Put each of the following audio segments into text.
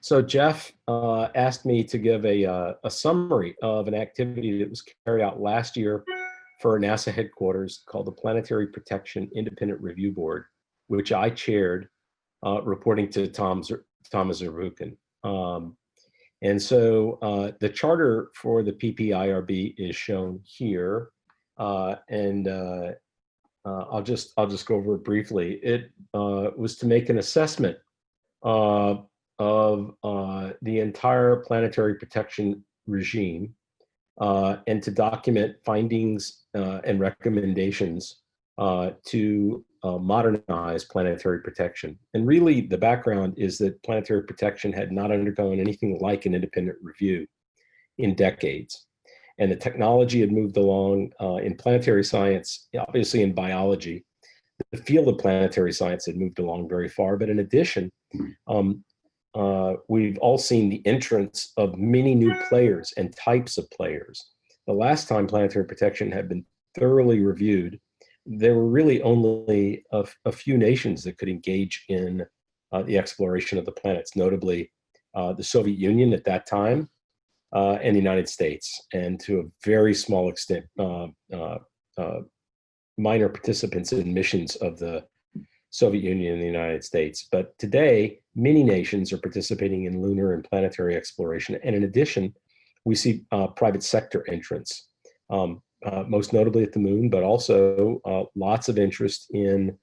So Jeff asked me to give a summary of an activity that was carried out last year for NASA headquarters called the Planetary Protection Independent Review Board, which I chaired, reporting to Thomas Zurbuchen. And so the charter for the PPIRB is shown here, and I'll just go over it briefly. It was to make an assessment of the entire planetary protection regime and to document findings and recommendations to modernize planetary protection. And really the background is that planetary protection had not undergone anything like an independent review in decades. And the technology had moved along in planetary science, obviously in biology. The field of planetary science had moved along very far, but in addition, we've all seen the entrance of many new players and types of players. The last time planetary protection had been thoroughly reviewed, there were really only a few nations that could engage in the exploration of the planets, notably the Soviet Union at that time and the United States, and to a very small extent, minor participants in missions of the Soviet Union and the United States. But today, many nations are participating in lunar and planetary exploration. And in addition, we see private sector entrance, most notably at the moon, but also lots of interest in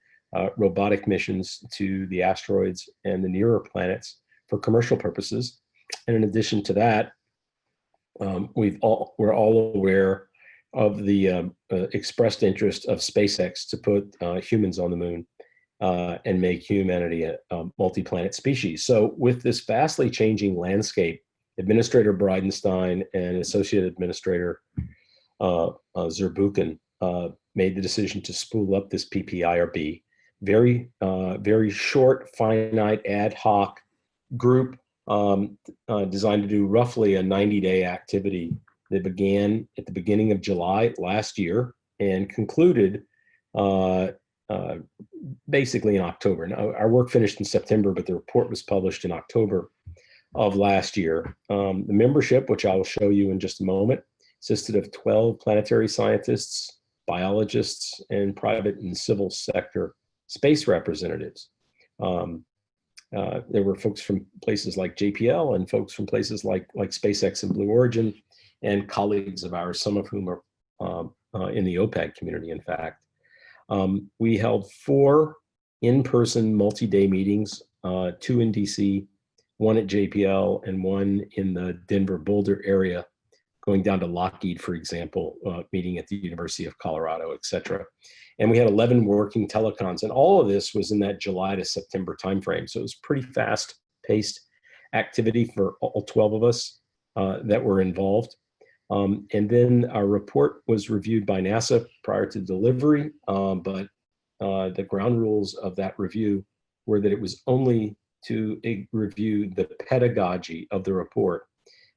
robotic missions to the asteroids and the nearer planets for commercial purposes. And in addition to that, we're all aware of the expressed interest of SpaceX to put humans on the moon and make humanity a multi-planet species. So with this vastly changing landscape, Administrator Bridenstine and Associate Administrator Zurbuchen made the decision to spool up this PPIRB, very short, finite, ad hoc group designed to do roughly a 90-day activity that began at the beginning of July last year and concluded basically in October. Now, our work finished in September, but the report was published in October of last year. The membership, which I will show you in just a moment, consisted of 12 planetary scientists, biologists, and private and civil sector space representatives. There were folks from places like JPL and folks from places like SpaceX and Blue Origin, and colleagues of ours, some of whom are in the OPAG community, in fact. We held 4 in-person multi-day meetings, 2 in DC, 1 at JPL, and 1 in the Denver Boulder area, going down to Lockheed, for example, meeting at the University of Colorado, et cetera. And we had 11 working telecons, and all of this was in that July to September timeframe. So it was pretty fast-paced activity for all 12 of us that were involved. And then our report was reviewed by NASA prior to delivery, but the ground rules of that review were that it was only to review the pedagogy of the report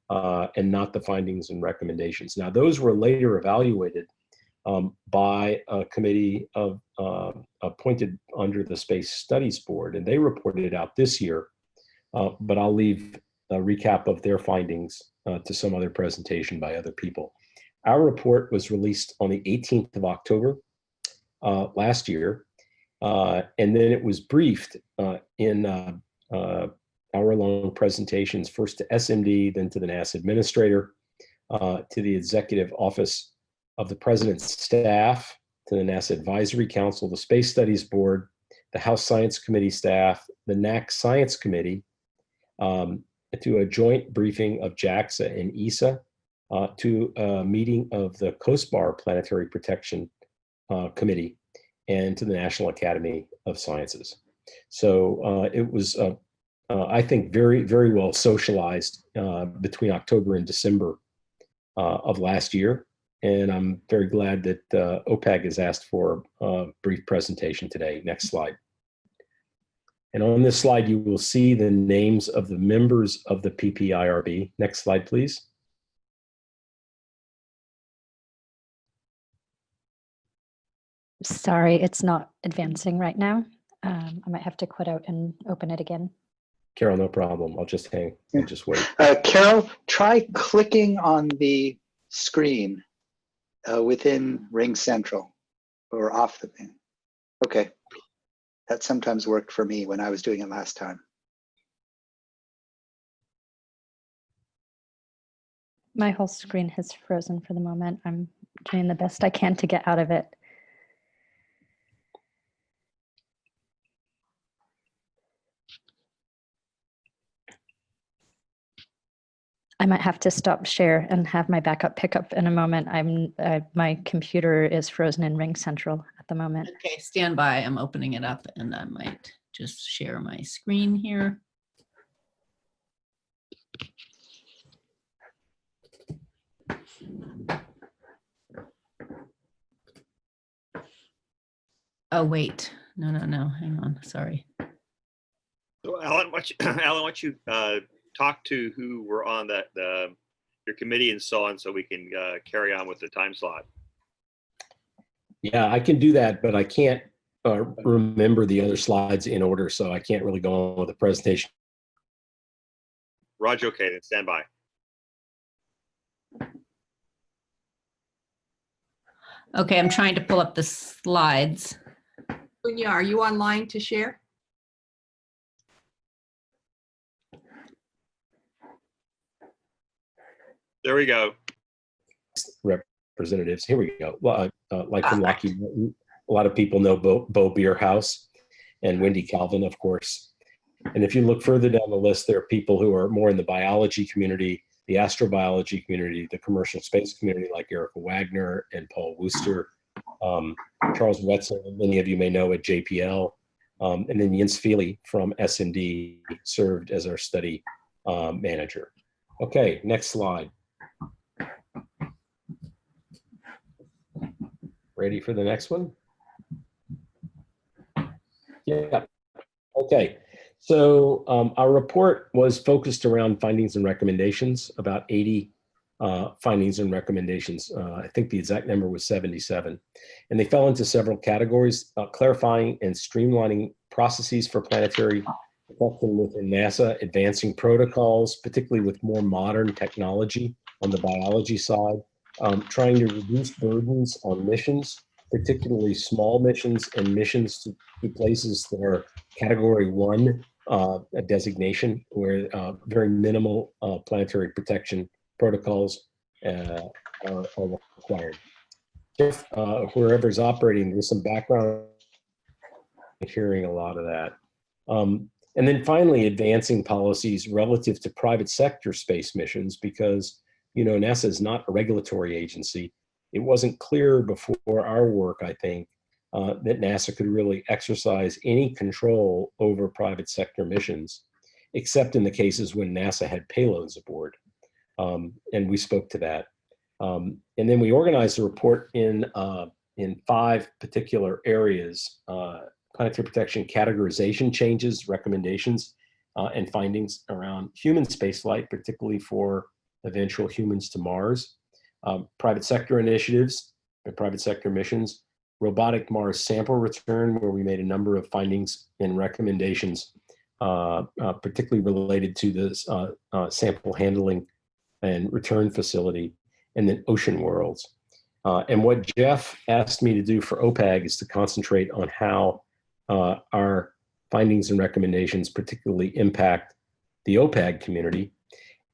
and not the findings and recommendations. Now, those were later evaluated by a committee appointed under the Space Studies Board, and they reported it out this year, but I'll leave a recap of their findings to some other presentation by other people. Our report was released on the 18th of October last year, and then it was briefed in hour-long presentations, first to SMD, then to the NASA administrator, to the Executive Office of the President's staff, to the NASA Advisory Council, the Space Studies Board, the House Science Committee staff, the NAC Science Committee, to a joint briefing of JAXA and ESA, to a meeting of the COSPAR Planetary Protection Committee, and to the National Academy of Sciences. So it was, I think, very, very well socialized between October and December of last year. And I'm very glad that OPAG has asked for a brief presentation today. Next slide. And on this slide, you will see the names of the members of the PPIRB. Next slide, please. Sorry, it's not advancing right now. I might have to quit out and open it again. Carol, no problem. I'll just hang. I'll just wait. Carol, try clicking on the screen within Ring Central or off the thing. Okay. That sometimes worked for me when I was doing it last time. My whole screen has frozen for the moment. I'm doing the best I can to get out of it. I might have to stop share and have my backup pick up in a moment. My computer is frozen in Ring Central at the moment. Okay, stand by. I'm opening it up and I might just share my screen here. Oh, wait. No, hang on. Sorry. So Alan, why don't you talk to who were on that your committee and so on, so we can carry on with the time slot. Yeah, I can do that, but I can't remember the other slides in order, so I can't really go on with the presentation. Roger, okay, then stand by. Okay, I'm trying to pull up the slides. Punya, are you online to share? There we go. Representatives, here we go. Well, like from Lockheed Martin, a lot of people know Bo Bierhaus and Wendy Calvin, of course. And if you look further down the list, there are people who are more in the biology community, the astrobiology community, the commercial space community, like Erica Wagner and Paul Wooster, Charles Wetzel, many of you may know at JPL, and then Jens Feely from S&D served as our study manager. Okay, next slide. Ready for the next one? Yeah. Okay. So our report was focused around findings and recommendations, about 80 findings and recommendations. I think the exact number was 77. And they fell into several categories: clarifying and streamlining processes for planetary protection within NASA, advancing protocols, particularly with more modern technology on the biology side, trying to reduce burdens on missions, particularly small missions and missions to places that are Category 1 a designation, where very minimal planetary protection protocols are required. If wherever's operating, there's some background hearing a lot of that. And then finally, advancing policies relative to private sector space missions, because NASA is not a regulatory agency. It wasn't clear before our work, I think, that NASA could really exercise any control over private sector missions, except in the cases when NASA had payloads aboard. And we spoke to that. And then we organized the report in 5 particular areas: planetary protection categorization changes, recommendations, and findings around human spaceflight, particularly for eventual humans to Mars, private sector initiatives and private sector missions, robotic Mars sample return, where we made a number of findings and recommendations, particularly related to this sample handling and return facility, and then ocean worlds. And what Jeff asked me to do for OPAG is to concentrate on how our findings and recommendations particularly impact the OPAG community.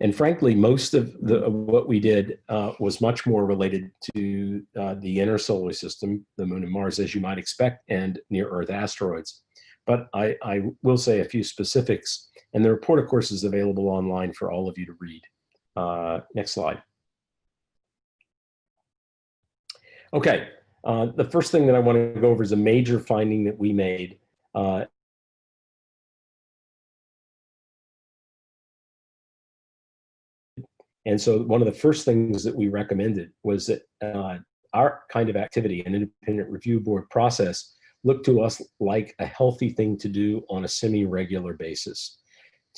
And frankly, most of what we did was much more related to the inner solar system, the Moon and Mars, as you might expect, and near-Earth asteroids. But I will say a few specifics, and the report, of course, is available online for all of you to read. Next slide. Okay, the first thing that I want to go over is a major finding that we made. And so one of the first things that we recommended was that our kind of activity, an independent review board process, looked to us like a healthy thing to do on a semi-regular basis,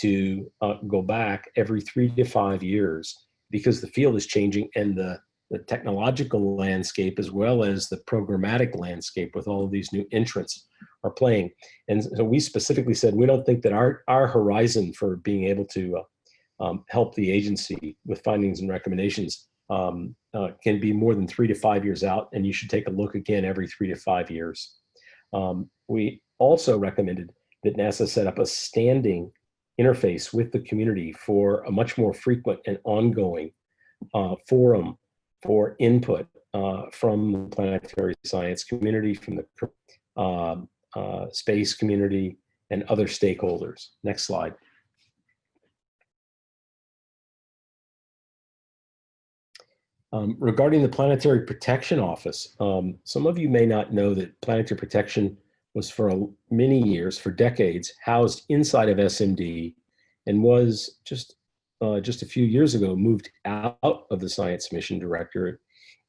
to go back every 3 to 5 years, because the field is changing, and the technological landscape, as well as the programmatic landscape with all of these new entrants, are playing. And so we specifically said, we don't think that our horizon for being able to help the agency with findings and recommendations can be more than 3 to 5 years out, and you should take a look again every 3 to 5 years. We also recommended that NASA set up a standing interface with the community for a much more frequent and ongoing forum for input from the planetary science community, from the space community, and other stakeholders. Next slide. Regarding the Planetary Protection Office, some of you may not know that Planetary Protection was for many years, for decades, housed inside of SMD, and was just a few years ago moved out of the Science Mission Directorate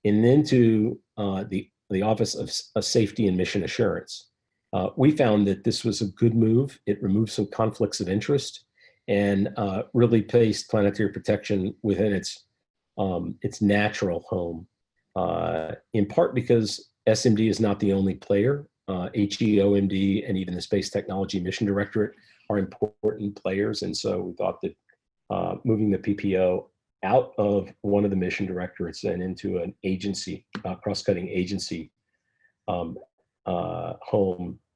and into the Office of Safety and Mission Assurance. We found that this was a good move. It removed some conflicts of interest and really placed Planetary Protection within its natural home, in part because SMD is not the only player. HEOMD and even the Space Technology Mission Directorate are important players. And so we thought that moving the PPO out of one of the mission directorates and into an agency, cross-cutting agency home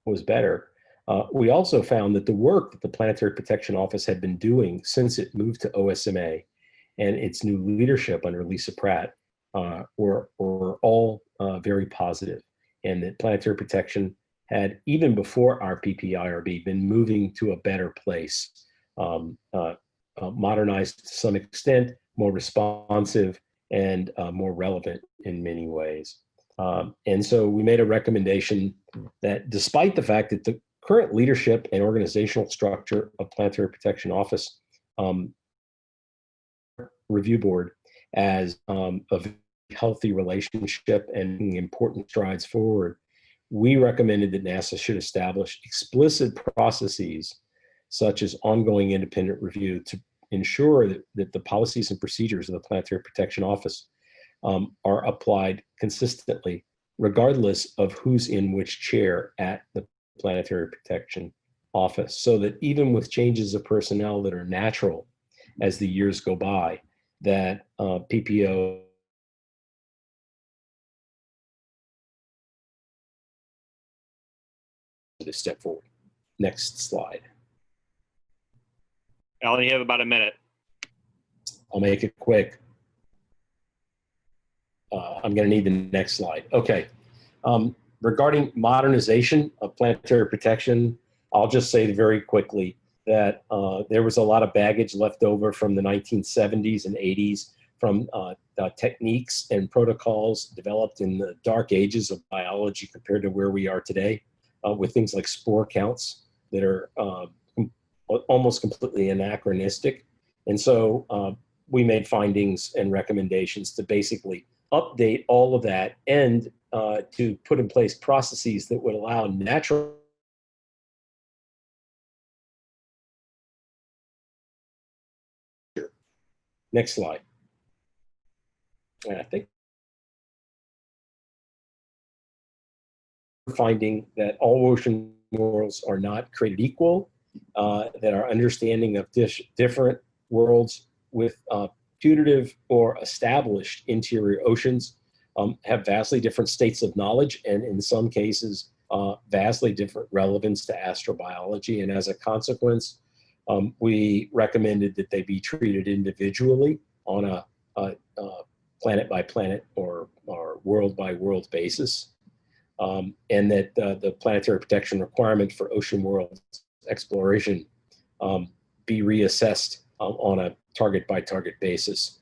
was better. We also found that the work that the Planetary Protection Office had been doing since it moved to OSMA and its new leadership under Lisa Pratt were all very positive, and that Planetary Protection had, even before our PPIRB, been moving to a better place, modernized to some extent, more responsive, and more relevant in many ways. And so we made a recommendation that, despite the fact that the current leadership and organizational structure of Planetary Protection Office Review Board as a healthy relationship and important strides forward, we recommended that NASA should establish explicit processes such as ongoing independent review to ensure that the policies and procedures of the Planetary Protection Office are applied consistently, regardless of who's in which chair at the Planetary Protection Office, so that even with changes of personnel that are natural as the years go by, that PPO to step forward. Next slide. Alan, you have about a minute. I'll make it quick. I'm going to need the next slide. Okay. Regarding modernization of planetary protection, I'll just say very quickly that there was a lot of baggage left over from the 1970s and 80s from techniques and protocols developed in the dark ages of biology compared to where we are today, with things like spore counts that are almost completely anachronistic. And so we made findings and recommendations to basically update all of that and to put in place processes that would allow natural Next slide. And I think we're finding that all ocean worlds are not created equal, that our understanding of different worlds with putative or established interior oceans have vastly different states of knowledge, and in some cases, vastly different relevance to astrobiology. And as a consequence, we recommended that they be treated individually on a planet by planet or world by world basis, and that the planetary protection requirement for ocean world exploration be reassessed on a target by target basis